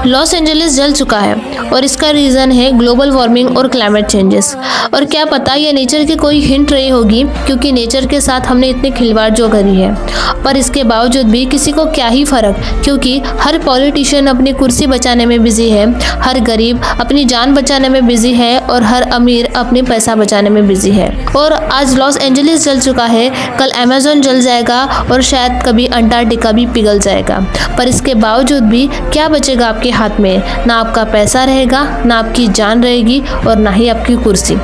Los Angeles जल चुका है और इसका रीज़न है ग्लोबल वार्मिंग और क्लाइमेट चेंजेस। और क्या पता ये नेचर की कोई हिंट रही होगी, क्योंकि नेचर के साथ हमने इतनी खिलवाड़ जो करी है। पर इसके बावजूद भी किसी को क्या ही फ़र्क, क्योंकि हर पॉलिटिशियन अपनी कुर्सी बचाने में बिजी है, हर गरीब अपनी जान बचाने में बिजी है और हर अमीर अपनी पैसा बचाने में बिजी है। और आज लॉस एंजलिस जल चुका है, कल अमेज़न जल जाएगा और शायद कभी अंटार्कटिका भी पिघल जाएगा। पर इसके बावजूद भी क्या बचेगा आपके हाथ में? ना आपका पैसा रहेगा, ना आपकी जान रहेगी और ना ही आपकी कुर्सी।